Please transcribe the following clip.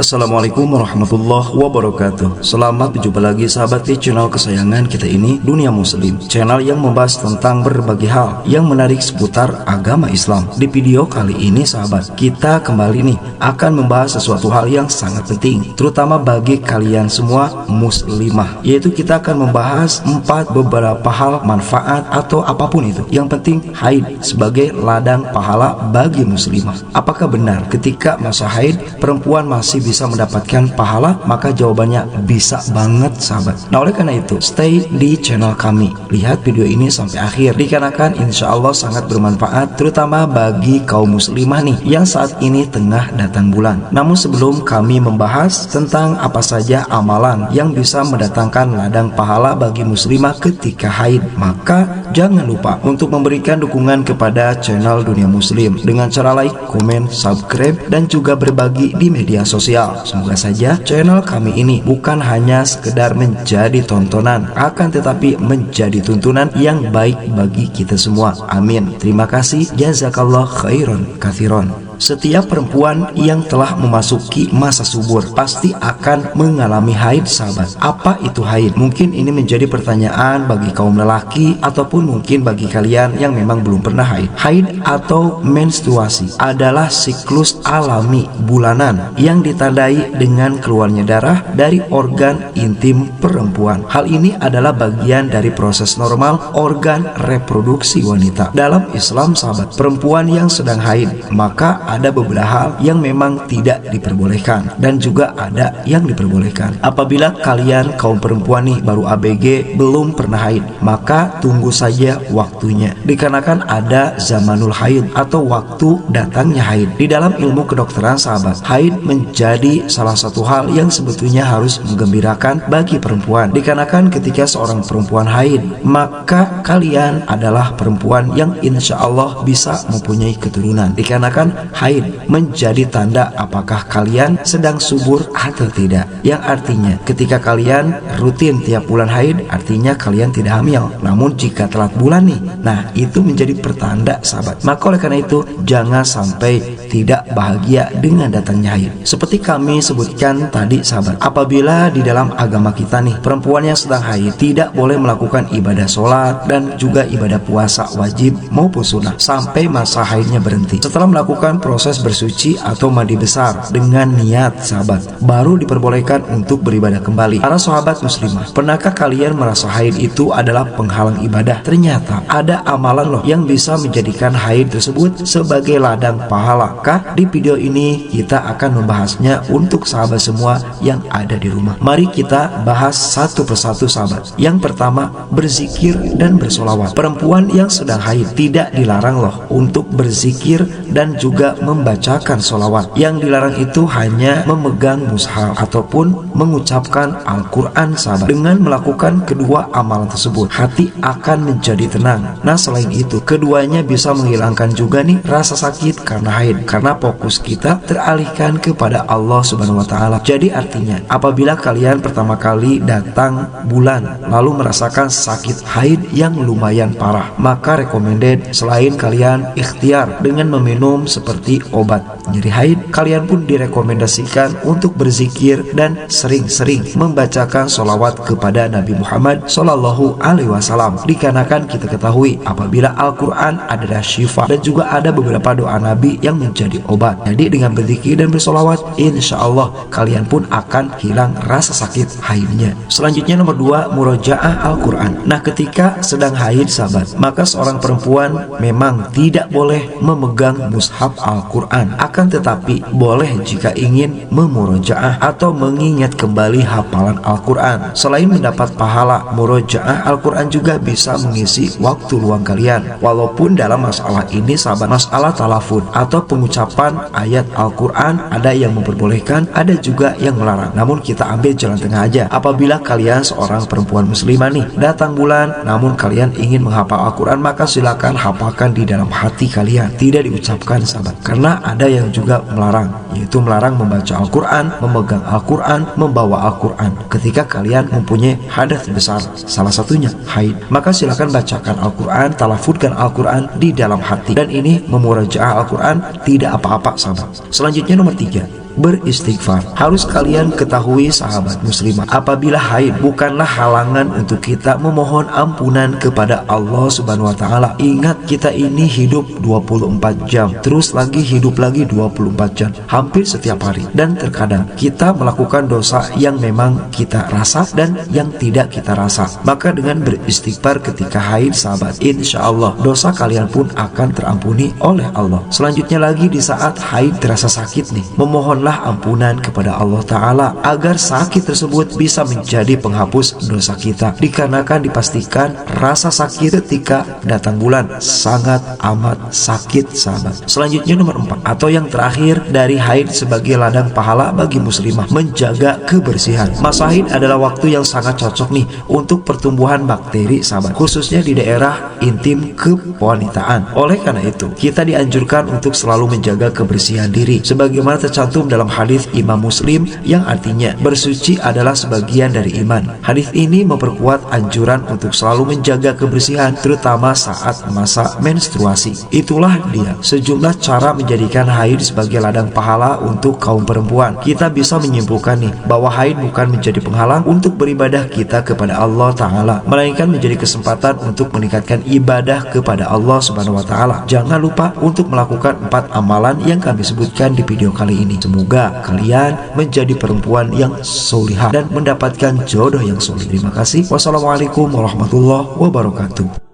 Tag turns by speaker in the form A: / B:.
A: Assalamualaikum warahmatullahi wabarakatuh. Selamat berjumpa lagi sahabat di channel kesayangan kita ini, Dunia Muslim, channel yang membahas tentang berbagai hal yang menarik seputar agama Islam. Di video kali ini sahabat, kita kembali nih akan membahas sesuatu hal yang sangat penting, terutama bagi kalian semua muslimah, yaitu kita akan membahas beberapa hal manfaat atau apapun itu. Yang penting haid sebagai ladang pahala bagi muslimah. Apakah benar ketika masa haid perempuan masih bisa mendapatkan pahala? Maka jawabannya bisa banget sahabat. Nah oleh karena itu stay di channel kami, lihat video ini sampai akhir, dikarenakan insya Allah sangat bermanfaat terutama bagi kaum muslimah nih yang saat ini tengah datang bulan. Namun sebelum kami membahas tentang apa saja amalan yang bisa mendatangkan ladang pahala bagi muslimah ketika haid, maka jangan lupa untuk memberikan dukungan kepada channel Dunia Muslim dengan cara like, komen, subscribe, dan juga berbagi di media sosial. Semoga saja channel kami ini bukan hanya sekedar menjadi tontonan, akan tetapi menjadi tuntunan yang baik bagi kita semua. Amin. Terima kasih. Jazakallah khairan katsiran. Setiap perempuan yang telah memasuki masa subur pasti akan mengalami haid sahabat. Apa itu haid? Mungkin ini menjadi pertanyaan bagi kaum lelaki ataupun mungkin bagi kalian yang memang belum pernah haid. Haid atau menstruasi adalah siklus alami bulanan yang ditandai dengan keluarnya darah dari organ intim perempuan. Hal ini adalah bagian dari proses normal organ reproduksi wanita. Dalam Islam sahabat, perempuan yang sedang haid maka ada beberapa hal yang memang tidak diperbolehkan dan juga ada yang diperbolehkan. Apabila kalian kaum perempuan nih baru ABG belum pernah haid, maka tunggu saja waktunya, dikarenakan ada zamanul haid atau waktu datangnya haid. Di dalam ilmu kedokteran sahabat, haid menjadi salah satu hal yang sebetulnya harus menggembirakan bagi perempuan, dikarenakan ketika seorang perempuan haid maka kalian adalah perempuan yang insya Allah bisa mempunyai keturunan, dikarenakan haid menjadi tanda apakah kalian sedang subur atau tidak, yang artinya ketika kalian rutin tiap bulan haid artinya kalian tidak hamil. Namun jika telat bulan nih, nah itu menjadi pertanda sahabat. Maka oleh karena itu jangan sampai tidak bahagia dengan datangnya haid. Seperti kami sebutkan tadi sahabat, apabila di dalam agama kita nih perempuan yang sedang haid tidak boleh melakukan ibadah sholat dan juga ibadah puasa wajib maupun sunnah sampai masa haidnya berhenti. Setelah melakukan proses bersuci atau mandi besar dengan niat sahabat, baru diperbolehkan untuk beribadah kembali. Para sahabat muslimah, pernahkah kalian merasa haid itu adalah penghalang ibadah? Ternyata ada amalan loh yang bisa menjadikan haid tersebut sebagai ladang pahala. Maka di video ini kita akan membahasnya untuk sahabat semua yang ada di rumah. Mari kita bahas satu persatu sahabat. Yang pertama, berzikir dan bersolawat. Perempuan yang sedang haid tidak dilarang loh untuk berzikir dan juga membacakan solawat. Yang dilarang itu hanya memegang mushaf ataupun mengucapkan Al-Quran sahabat. Dengan melakukan kedua amalan tersebut, hati akan menjadi tenang. Nah selain itu, keduanya bisa menghilangkan juga nih rasa sakit karena haid, karena fokus kita teralihkan kepada Allah Subhanahu wa Ta'ala. Jadi artinya apabila kalian pertama kali datang bulan lalu merasakan sakit haid yang lumayan parah, maka recommended selain kalian ikhtiar dengan meminum seperti obat nyeri haid, kalian pun direkomendasikan untuk berzikir dan sering-sering membacakan sholawat kepada Nabi Muhammad Sallallahu Alaihi Wasallam, dikarenakan kita ketahui apabila Al-Quran adalah syifa dan juga ada beberapa doa Nabi yang menjadi obat. Jadi dengan berzikir dan bersolawat, insya Allah kalian pun akan hilang rasa sakit haidnya. Selanjutnya nomor 2, murojaah Al-Quran. Nah ketika sedang haid sahabat, maka seorang perempuan memang tidak boleh memegang mushaf Al-Quran, akan tetapi boleh jika ingin memurojaah atau mengingat kembali hafalan Al-Quran. Selain mendapat pahala murojaah Al-Quran, juga bisa mengisi waktu luang kalian. Walaupun dalam masalah ini sahabat, masalah talafud atau pengucapan ayat Al-Quran ada yang memperbolehkan, ada juga yang melarang. Namun kita ambil jalan tengah aja. Apabila kalian seorang perempuan muslimah nih datang bulan namun kalian ingin menghafal Al-Quran, maka silakan hafalkan di dalam hati kalian, tidak diucapkan sahabat. Karena ada yang juga melarang, yaitu melarang membaca Al-Quran, memegang Al-Quran, membawa Al-Quran ketika kalian mempunyai hadas besar, salah satunya haid. Maka silakan bacakan Al-Quran, talafudkan Al-Quran di dalam hati, dan ini memurajaah Al-Quran tidak apa-apa sahabat. Selanjutnya nomor 3, beristighfar. Harus kalian ketahui sahabat muslimah, apabila haid bukanlah halangan untuk kita memohon ampunan kepada Allah Subhanahu wa taala. Ingat, kita ini hidup 24 jam, terus lagi hidup lagi 24 jam, hampir setiap hari. Dan terkadang kita melakukan dosa yang memang kita rasa dan yang tidak kita rasa. Maka dengan beristighfar ketika haid sahabat, insya Allah dosa kalian pun akan terampuni oleh Allah. Selanjutnya lagi, di saat haid terasa sakit nih, memohonlah ampunan kepada Allah Ta'ala agar sakit tersebut bisa menjadi penghapus dosa kita, dikarenakan dipastikan rasa sakit ketika datang bulan sangat amat sakit sahabat. Selanjutnya nomor 4 atau yang terakhir dari haid sebagai ladang pahala bagi muslimah, menjaga kebersihan. Masa haid adalah waktu yang sangat cocok nih untuk pertumbuhan bakteri sahabat, khususnya di daerah intim kewanitaan. Oleh karena itu kita dianjurkan untuk selalu menjaga kebersihan diri sebagaimana tercantum dalam hadis Imam Muslim yang artinya bersuci adalah sebagian dari iman. Hadis ini memperkuat anjuran untuk selalu menjaga kebersihan terutama saat masa menstruasi. Itulah dia sejumlah cara menjadikan haid sebagai ladang pahala untuk kaum perempuan. Kita bisa menyimpulkan nih bahwa haid bukan menjadi penghalang untuk beribadah kita kepada Allah Ta'ala, melainkan menjadi kesempatan untuk meningkatkan ibadah kepada Allah Subhanahu wa taala. Jangan lupa untuk melakukan 4 amalan yang kami sebutkan di video kali ini. Semoga kalian menjadi perempuan yang solihah dan mendapatkan jodoh yang solih. Terima kasih. Wassalamualaikum warahmatullahi wabarakatuh.